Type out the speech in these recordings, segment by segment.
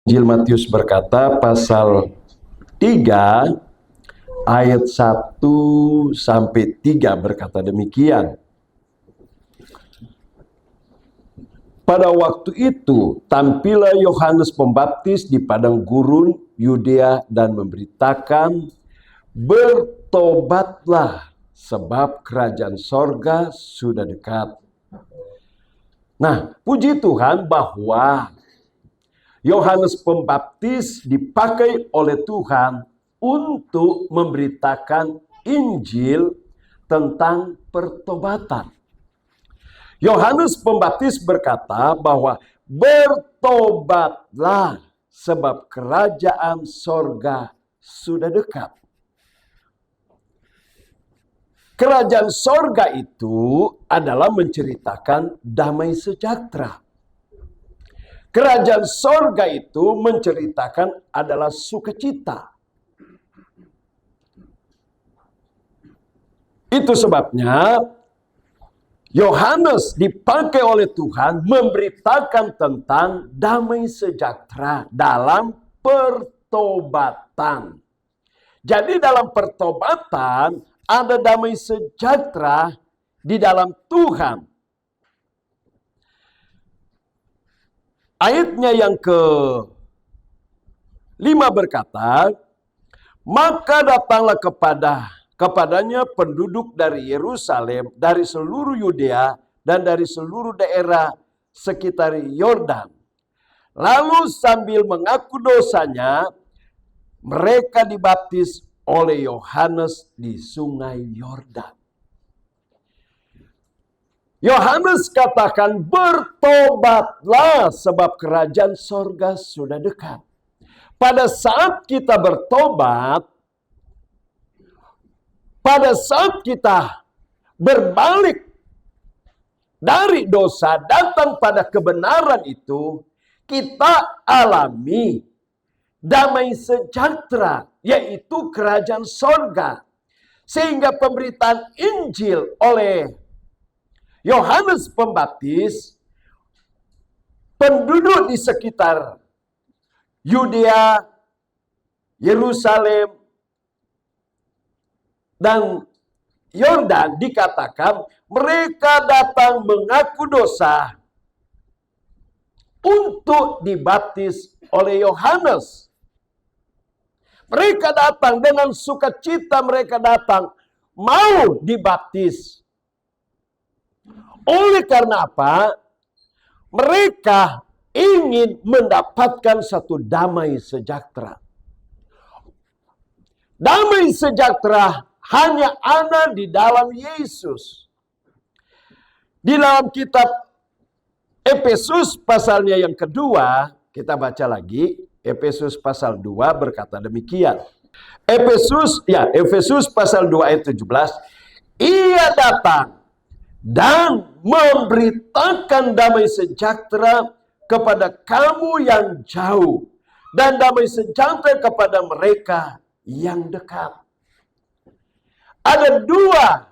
Injil Matius berkata pasal 3 ayat 1 sampai 3 berkata demikian. Pada waktu itu tampillah Yohanes Pembaptis di padang gurun Yudea dan memberitakan, bertobatlah sebab kerajaan sorga sudah dekat. Nah, puji Tuhan bahwa Yohanes Pembaptis dipakai oleh Tuhan untuk memberitakan Injil tentang pertobatan. Yohanes Pembaptis berkata bahwa bertobatlah sebab kerajaan sorga sudah dekat. Kerajaan sorga itu adalah menceritakan damai sejahtera. Kerajaan sorga itu menceritakan adalah sukacita. Itu sebabnya Yohanes dipakai oleh Tuhan memberitakan tentang damai sejahtera dalam pertobatan. Jadi dalam pertobatan ada damai sejahtera di dalam Tuhan. Ayatnya yang ke-5 berkata, maka datanglah kepadanya penduduk dari Yerusalem, dari seluruh Yudea, dan dari seluruh daerah sekitar Yordan. Lalu sambil mengaku dosanya, mereka dibaptis oleh Yohanes di sungai Yordan. Yohanes katakan, bertobatlah sebab kerajaan sorga sudah dekat. Pada saat kita bertobat, pada saat kita berbalik dari dosa datang pada kebenaran itu, kita alami damai sejahtera, yaitu kerajaan sorga. Sehingga pemberitaan Injil oleh Yohanes Pembaptis, penduduk di sekitar Yudea, Yerusalem, dan Yordan dikatakan mereka datang mengaku dosa untuk dibaptis oleh Yohanes. Mereka datang dengan sukacita, mereka datang mau dibaptis. Oleh karena apa? Mereka ingin mendapatkan satu damai sejahtera. Damai sejahtera hanya ada di dalam Yesus. Di dalam kitab Efesus pasalnya yang kedua, kita baca lagi, Efesus pasal 2 berkata demikian. Efesus pasal 2 ayat 17, ia datang dan memberitakan damai sejahtera kepada kamu yang jauh dan damai sejahtera kepada mereka yang dekat. Ada dua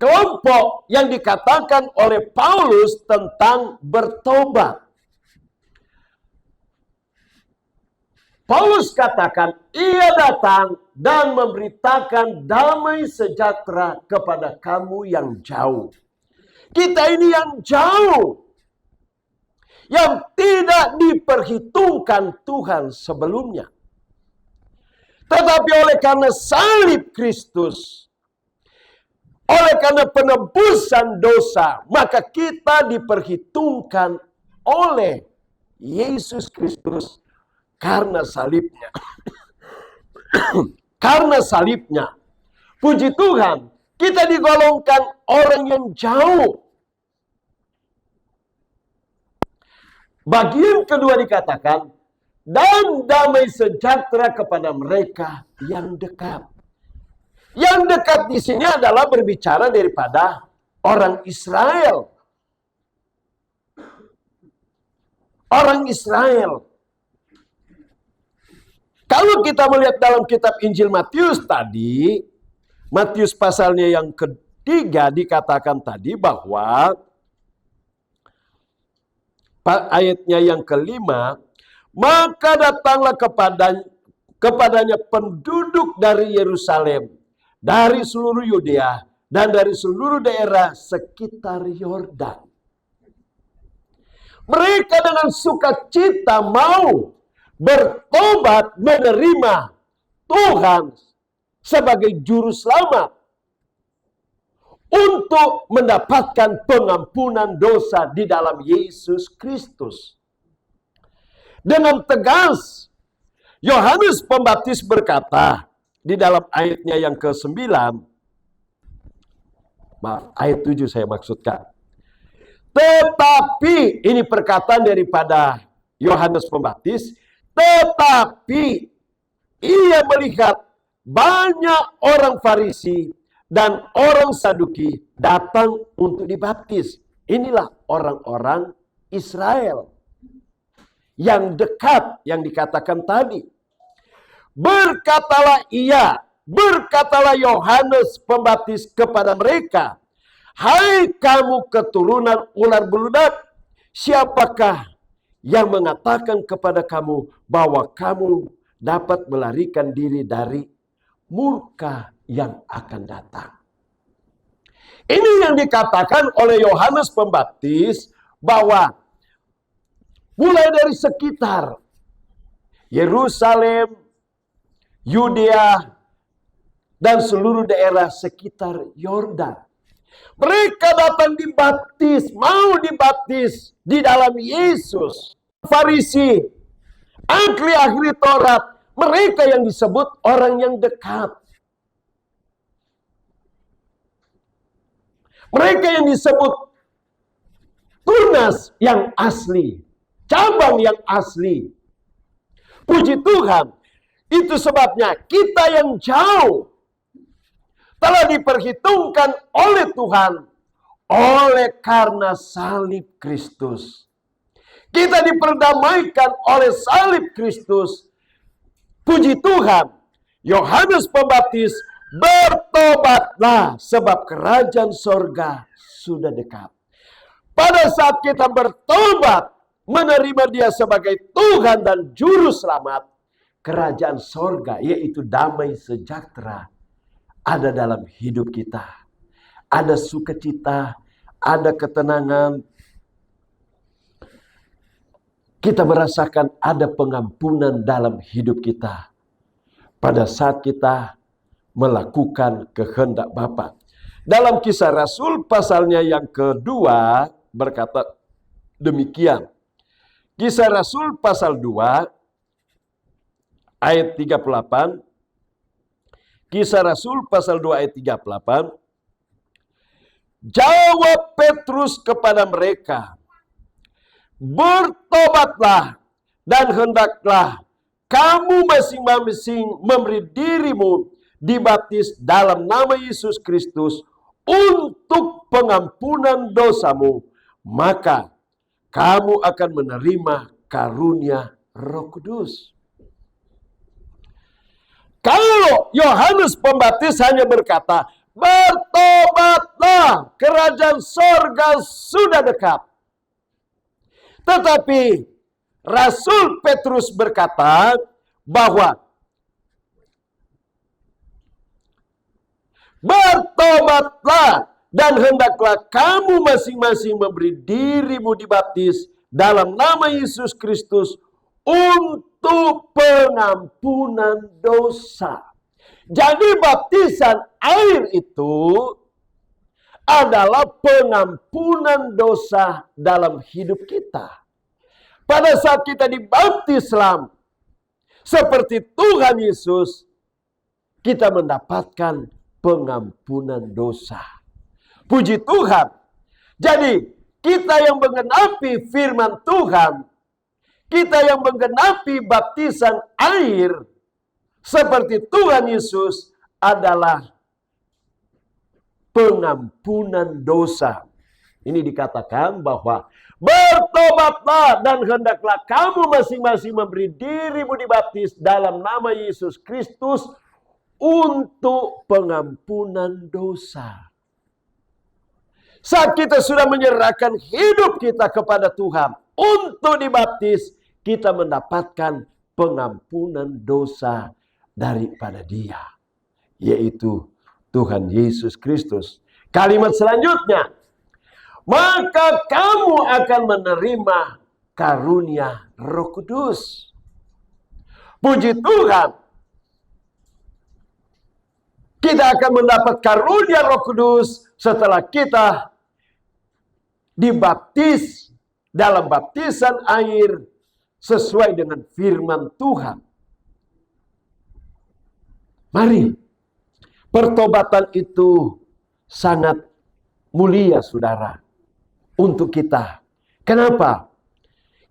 kelompok yang dikatakan oleh Paulus tentang bertobat. Paulus katakan, ia datang dan memberitakan damai sejahtera kepada kamu yang jauh. Kita ini yang jauh, yang tidak diperhitungkan Tuhan sebelumnya. Tetapi oleh karena salib Kristus, oleh karena penebusan dosa, maka kita diperhitungkan oleh Yesus Kristus karena salibnya. Karena salibnya, puji Tuhan, kita digolongkan orang yang jauh. Bagian kedua dikatakan, dan damai sejahtera kepada mereka yang dekat. Yang dekat di sini adalah berbicara daripada orang Israel. Orang Israel. Kalau kita melihat dalam kitab Injil Matius tadi, Matius pasalnya yang ketiga dikatakan tadi bahwa ayatnya yang kelima, Maka datanglah kepadanya penduduk dari Yerusalem, dari seluruh Yudea, dan dari seluruh daerah sekitar Yordan. Mereka dengan sukacita mau bertobat menerima Tuhan sebagai juru selamat untuk mendapatkan pengampunan dosa di dalam Yesus Kristus. Dengan tegas, Yohanes Pembaptis berkata di dalam ayatnya yang ke-9, ayat 7 saya maksudkan. Tetapi, ini perkataan daripada Yohanes Pembaptis, tetapi ia melihat banyak orang Farisi dan orang Saduki datang untuk dibaptis. Inilah orang-orang Israel yang dekat, yang dikatakan tadi. Berkatalah Yohanes Pembaptis kepada mereka, hai kamu keturunan ular beludak, siapakah yang mengatakan kepada kamu bahwa kamu dapat melarikan diri dari murka yang akan datang? Ini yang dikatakan oleh Yohanes Pembaptis, bahwa mulai dari sekitar Yerusalem, Yudea, dan seluruh daerah sekitar Yordan, mereka datang dibaptis, mau dibaptis di dalam Yesus. Farisi, ahli Taurat, mereka yang disebut orang yang dekat. Mereka yang disebut tunas yang asli, cabang yang asli. Puji Tuhan, itu sebabnya kita yang jauh telah diperhitungkan oleh Tuhan oleh karena salib Kristus. Kita diperdamaikan oleh salib Kristus. Puji Tuhan, Yohanes Pembaptis, bertobatlah sebab kerajaan sorga sudah dekat. Pada saat kita bertobat, menerima Dia sebagai Tuhan dan Juru Selamat, kerajaan sorga, yaitu damai sejahtera, ada dalam hidup kita. Ada sukacita, ada ketenangan. Kita merasakan ada pengampunan dalam hidup kita pada saat kita melakukan kehendak Bapa. Dalam Kisah Rasul pasalnya yang kedua berkata demikian. Kisah Rasul pasal 2 ayat 38. Kisah Rasul pasal 2 ayat 38. Jawab Petrus kepada mereka, bertobatlah dan hendaklah kamu masing-masing memberi dirimu dibaptis dalam nama Yesus Kristus untuk pengampunan dosamu, maka kamu akan menerima karunia Roh Kudus. Kalau Yohanes Pembaptis hanya berkata, bertobatlah, kerajaan sorga sudah dekat. Tetapi Rasul Petrus berkata bahwa bertobatlah dan hendaklah kamu masing-masing memberi dirimu dibaptis dalam nama Yesus Kristus untuk pengampunan dosa. Jadi baptisan air itu adalah pengampunan dosa dalam hidup kita. Pada saat kita dibaptis Islam seperti Tuhan Yesus, kita mendapatkan pengampunan dosa. Puji Tuhan. Jadi kita yang menggenapi firman Tuhan, kita yang menggenapi baptisan air seperti Tuhan Yesus adalah pengampunan dosa. Ini dikatakan bahwa bertobatlah dan hendaklah kamu masing-masing memberi dirimu dibaptis dalam nama Yesus Kristus untuk pengampunan dosa. Saat kita sudah menyerahkan hidup kita kepada Tuhan untuk dibaptis, kita mendapatkan pengampunan dosa daripada Dia, yaitu Tuhan Yesus Kristus. Kalimat selanjutnya, maka kamu akan menerima karunia Roh Kudus. Puji Tuhan, kita akan mendapat karunia Roh Kudus setelah kita dibaptis dalam baptisan air sesuai dengan firman Tuhan. Mari, pertobatan itu sangat mulia, saudara, untuk kita. Kenapa?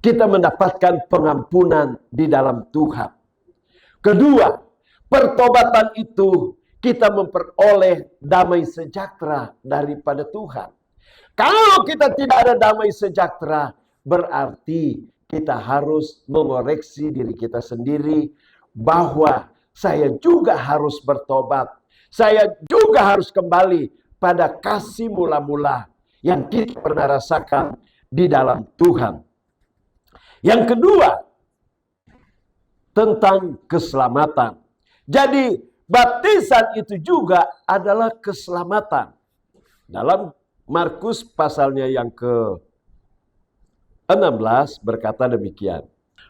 Kita mendapatkan pengampunan di dalam Tuhan. Kedua, pertobatan itu kita memperoleh damai sejahtera daripada Tuhan. Kalau kita tidak ada damai sejahtera, berarti kita harus mengoreksi diri kita sendiri bahwa saya juga harus bertobat. Saya juga harus kembali pada kasih mula-mula yang kita pernah rasakan di dalam Tuhan. Yang kedua, tentang keselamatan. Jadi, baptisan itu juga adalah keselamatan. Dalam Markus pasalnya yang ke-16 berkata demikian.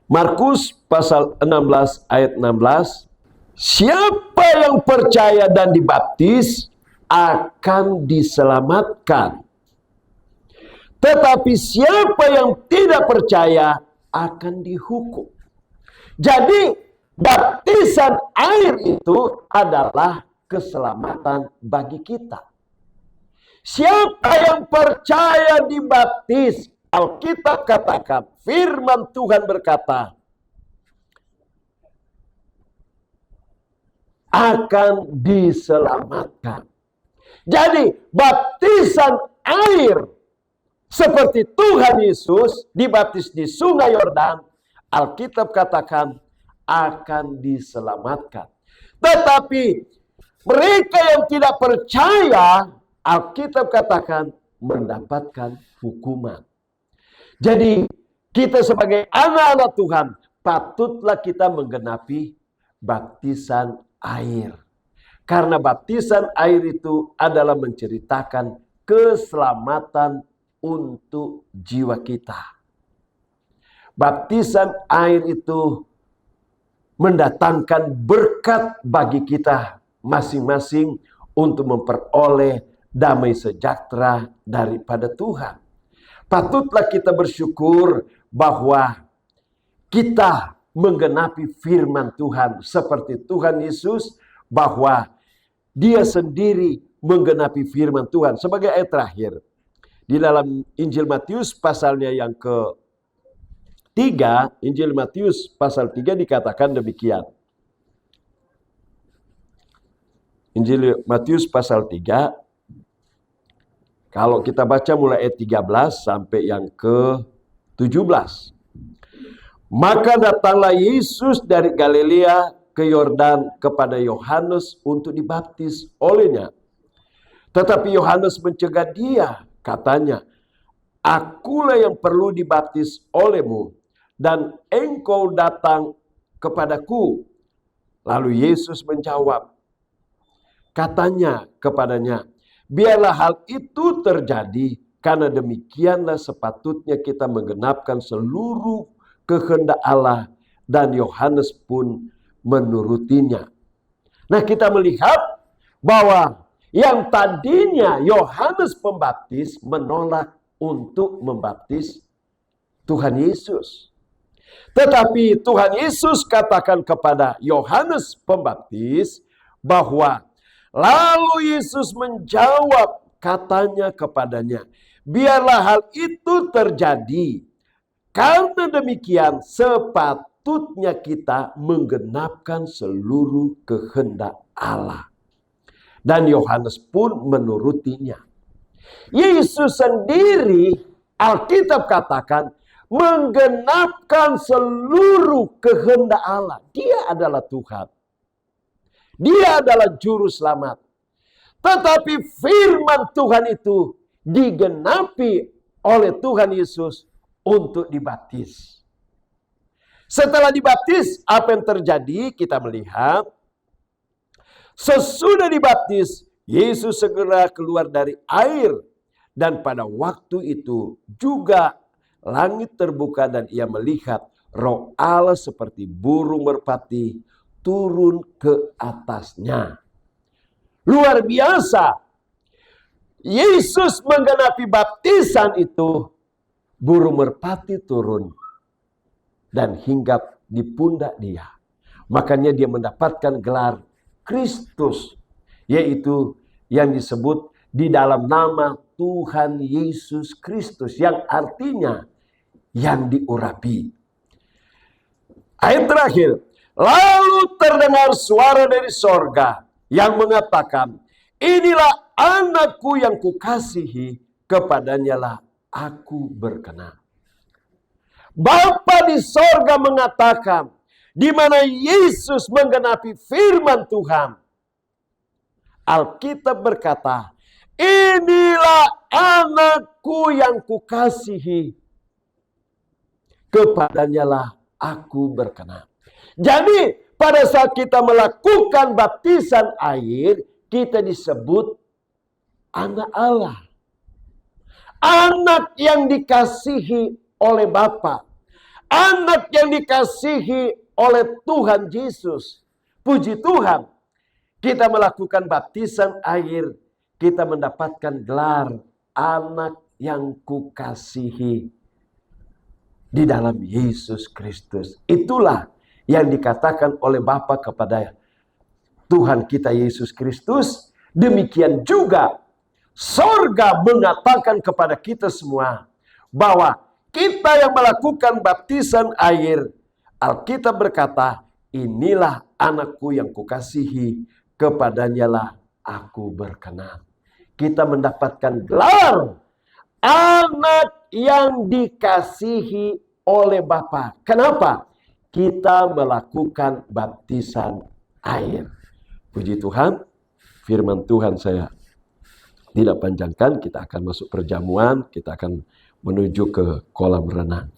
Markus pasal 16 ayat 16. Siapa yang percaya dan dibaptis akan diselamatkan. Tetapi siapa yang tidak percaya akan dihukum. Jadi baptisan air itu adalah keselamatan bagi kita. Siapa yang percaya dibaptis, Alkitab katakan, firman Tuhan berkata, akan diselamatkan. Jadi baptisan air seperti Tuhan Yesus dibaptis di Sungai Yordan, Alkitab katakan akan diselamatkan. Tetapi mereka yang tidak percaya, Alkitab katakan mendapatkan hukuman. Jadi kita sebagai anak-anak Tuhan patutlah kita menggenapi baptisan air. Karena baptisan air itu adalah menceritakan keselamatan untuk jiwa kita. Baptisan air itu mendatangkan berkat bagi kita masing-masing untuk memperoleh damai sejahtera daripada Tuhan. Patutlah kita bersyukur bahwa kita menggenapi firman Tuhan seperti Tuhan Yesus, bahwa Dia sendiri menggenapi firman Tuhan. Sebagai ayat terakhir di dalam Injil Matius pasalnya yang ke-3, Injil Matius pasal 3 dikatakan demikian. Injil Matius pasal 3, kalau kita baca mulai ayat 13 sampai yang ke-17. Maka datanglah Yesus dari Galilea ke Yordan kepada Yohanes untuk dibaptis olehnya. Tetapi Yohanes mencegah dia, katanya, akulah yang perlu dibaptis olehmu, dan engkau datang kepadaku. Lalu Yesus menjawab, katanya kepadanya, biarlah hal itu terjadi, karena demikianlah sepatutnya kita menggenapkan seluruh kehendak Allah, dan Yohanes pun menurutinya. Nah, kita melihat bahwa yang tadinya Yohanes Pembaptis menolak untuk membaptis Tuhan Yesus. Tetapi Tuhan Yesus katakan kepada Yohanes Pembaptis bahwa lalu Yesus menjawab, katanya kepadanya, biarlah hal itu terjadi, karena demikian sepatutnya kita menggenapkan seluruh kehendak Allah. Dan Yohanes pun menurutinya. Yesus sendiri, Alkitab katakan, menggenapkan seluruh kehendak Allah. Dia adalah Tuhan. Dia adalah juru selamat. Tetapi firman Tuhan itu digenapi oleh Tuhan Yesus untuk dibaptis. Setelah dibaptis, apa yang terjadi? Kita melihat sesudah dibaptis, Yesus segera keluar dari air. Dan pada waktu itu juga langit terbuka dan ia melihat Roh Allah seperti burung merpati turun ke atasnya. Luar biasa. Yesus menggenapi baptisan itu, burung merpati turun dan hinggap di pundak dia. Makanya dia mendapatkan gelar Kristus, yaitu yang disebut di dalam nama Tuhan Yesus Kristus, yang artinya yang diurapi. Ayat terakhir, lalu terdengar suara dari sorga yang mengatakan, inilah anakku yang kukasihi, kepadanya lah aku berkenan. Bapa di sorga mengatakan, di mana Yesus menggenapi firman Tuhan. Alkitab berkata, inilah anakku yang kukasihi, kepadanya lah aku berkenan. Jadi pada saat kita melakukan baptisan air, kita disebut anak Allah. Anak yang dikasihi oleh Bapa. Anak yang dikasihi oleh Tuhan Yesus. Puji Tuhan. Kita melakukan baptisan air, kita mendapatkan gelar anak yang kukasihi di dalam Yesus Kristus. Itulah yang dikatakan oleh Bapa kepada Tuhan kita Yesus Kristus. Demikian juga sorga mengatakan kepada kita semua bahwa kita yang melakukan baptisan air, Alkitab berkata, inilah anakku yang kukasihi, kepadanya lah aku berkenan. Kita mendapatkan gelar anak yang dikasihi oleh Bapa. Kenapa? Kita melakukan baptisan air. Puji Tuhan, firman Tuhan saya tidak panjangkan, kita akan masuk perjamuan, kita akan menuju ke kolam renang.